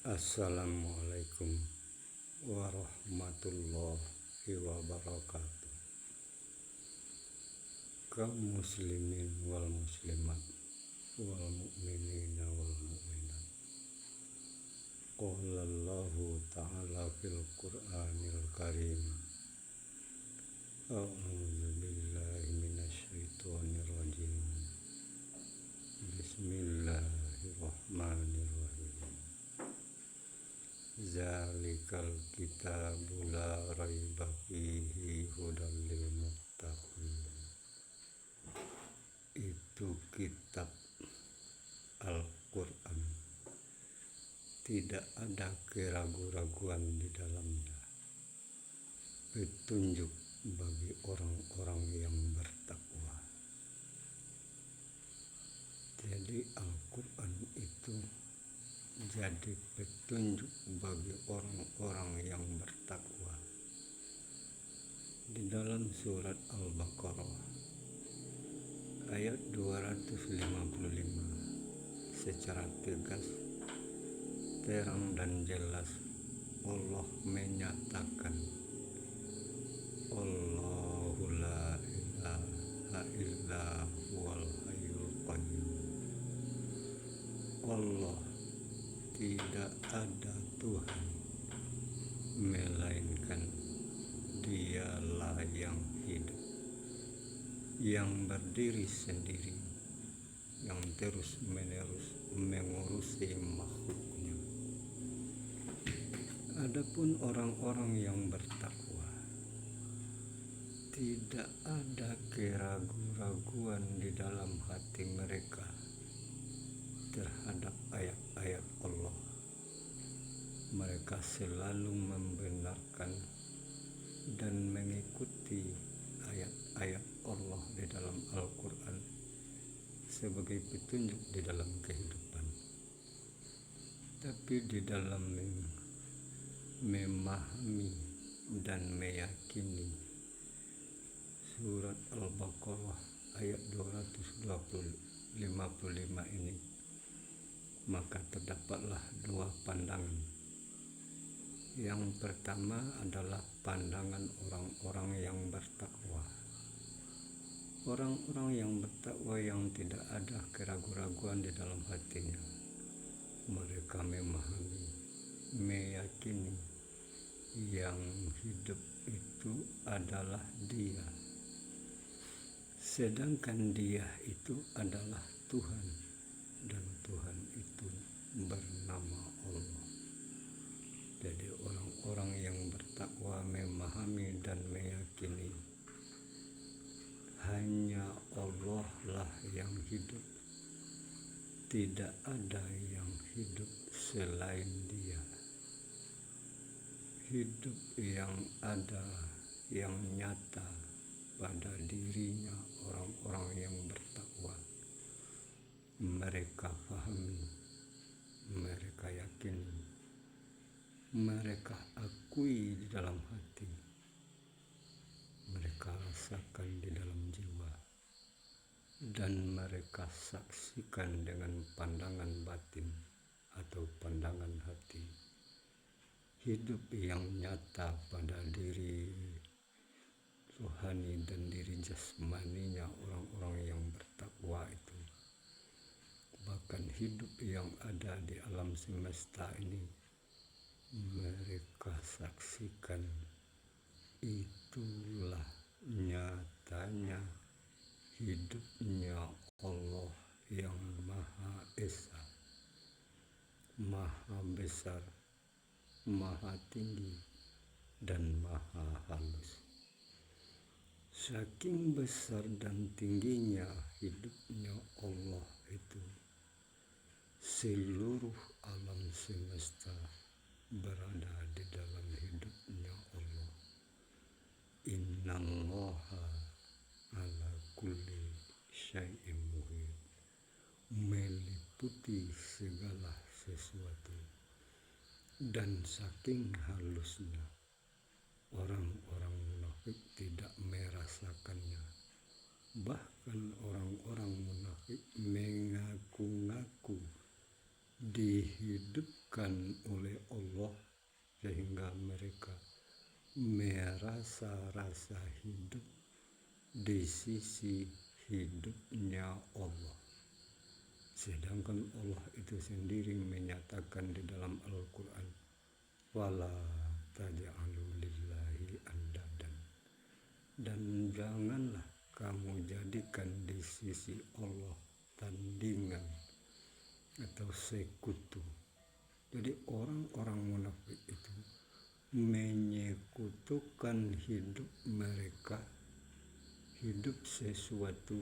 Assalamualaikum warahmatullahi wabarakatuh. Kaum muslimin wal muslimat wal mu'minina wal mu'minat. Qala Allahu ta'ala fil Qur'anil Karim. A'udzu billahi minasy syaithanir rajim. Bismillahirrahmanirrahim. Zalikal kitabu la raiba fihi hudal lil muttaqin. Itu kitab Al-Quran, tidak ada keraguan-raguan di dalamnya, petunjuk bagi orang-orang yang bertakwa. Jadi Al-Quran itu jadi petunjuk bagi orang-orang yang bertakwa. Di dalam surat Al-Baqarah ayat 255 secara tegas, terang dan jelas Allah menyatakan, Allahu la ilaha illa huwal hayyul qayyum. Allah, tidak ada Tuhan melainkan Dialah yang hidup, yang berdiri sendiri, yang terus-menerus mengurusi makhluknya. Adapun orang-orang yang bertakwa, tidak ada keraguan-raguan di dalam hati mereka terhadap ayat-ayat Allah. Mereka selalu membenarkan dan mengikuti ayat-ayat Allah di dalam Al-Quran sebagai petunjuk di dalam kehidupan. Tapi di dalam memahami dan meyakini surat Al-Baqarah ayat 255 ini, maka terdapatlah dua pandangan. Yang pertama adalah pandangan orang-orang yang bertakwa. Orang-orang yang bertakwa yang tidak ada keraguan-raguan di dalam hatinya. Mereka memahami, meyakini yang hidup itu adalah Dia. Sedangkan Dia itu adalah Tuhan, dan Tuhan itu bernama Allah. Jadi orang-orang yang bertakwa memahami dan meyakini hanya Allah lah yang hidup, tidak ada yang hidup selain Dia. Hidup yang ada, yang nyata pada dirinya orang-orang yang bertakwa. Mereka pahami, mereka yakini, mereka akui di dalam hati, mereka rasakan di dalam jiwa, dan mereka saksikan dengan pandangan batin atau pandangan hati. Hidup yang nyata pada diri rohani dan diri jasmaninya orang-orang yang bertakwa itu. Bahkan hidup yang ada di alam semesta ini, mereka saksikan itulah nyatanya hidupnya Allah yang Maha Esa, Maha Besar, Maha Tinggi, dan Maha Halus. Saking besar dan tingginya hidupnya Allah itu, seluruh alam semesta berada di dalam hidupnya Allah. Innallaha ala kulli syai'in muhit, meliputi segala sesuatu. Dan saking halusnya, orang-orang munafik tidak merasakannya. Bahkan orang-orang munafik mengaku-ngaku dihidupkan oleh Allah sehingga mereka merasa rasa hidup di sisi hidupnya Allah. Sedangkan Allah itu sendiri menyatakan di dalam Al-Quran, wala taj'alu lillahi andadan, dan janganlah kamu jadikan di sisi Allah tandingan atau sekutu. Jadi orang-orang munafik itu menyekutukan hidup mereka, hidup sesuatu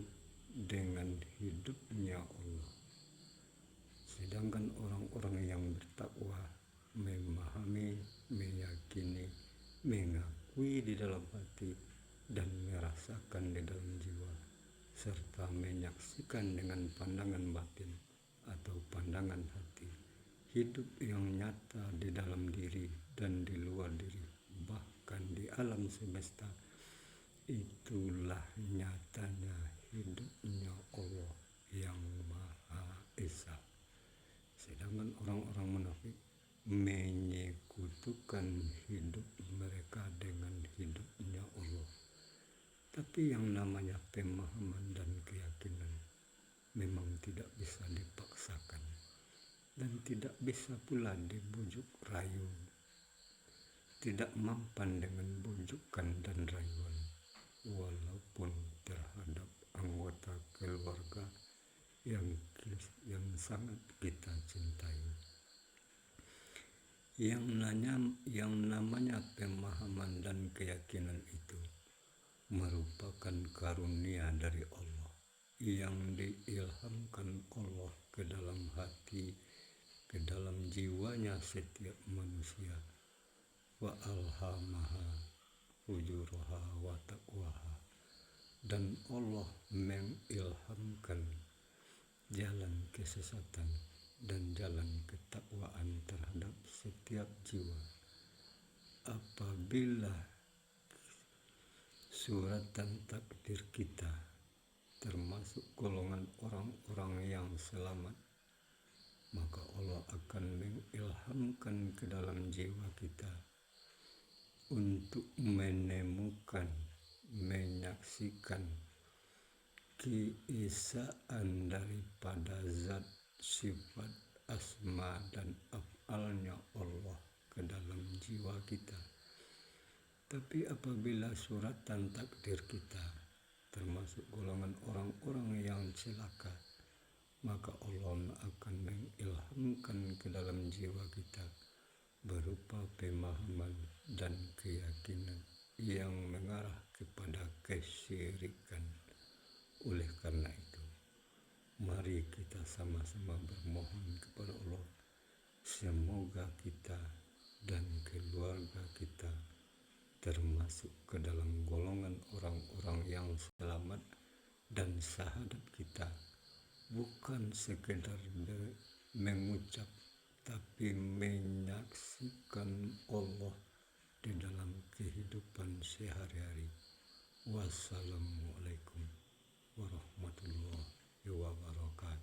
dengan hidupnya Allah. Sedangkan orang-orang yang bertakwa memahami, meyakini, mengakui di dalam hati dan merasakan di dalam jiwa, serta menyaksikan dengan pandangan batin atau pandangan hati, hidup yang nyata di dalam diri dan di luar diri, bahkan di alam semesta. Itulah nyatanya hidupnya Allah yang Maha Esa. Sedangkan orang-orang munafik menyekutukan hidup mereka dengan hidupnya Allah. Tapi yang namanya pemahaman dan keyakinan memang tidak bisa dipaksakan dan tidak bisa pula dibujuk rayu. Tidak mempan dengan bujukan dan rayuan, walaupun terhadap anggota keluarga yang sangat kita cintai. Yang namanya pemahaman dan keyakinan itu merupakan karunia dari Allah yang diilhamkan Allah ke dalam hati, ke dalam jiwanya setiap manusia. Wa alhamaha fujuraha wa taqwaha, dan Allah mengilhamkan jalan kesesatan dan jalan ketakwaan terhadap setiap jiwa. Apabila suratan takdir kita termasuk golongan orang-orang yang selamat, maka Allah akan mengilhamkan ke dalam jiwa kita untuk menemukan, menyaksikan keesaan daripada zat, sifat, asma dan af'alnya Allah ke dalam jiwa kita. Tapi apabila suratan takdir kita termasuk golongan orang-orang yang celaka, maka Allah akan mengilhamkan ke dalam jiwa kita berupa pemahaman dan keyakinan yang mengarah kepada kesyirikan. Oleh karena itu, mari kita sama-sama bermohon kepada Allah, semoga kita dan keluarga kita termasuk ke dalam golongan orang-orang yang selamat, dan syahadat kita bukan sekedar mengucap, tapi menyaksikan Allah di dalam kehidupan sehari-hari. Wassalamualaikum warahmatullahi wabarakatuh.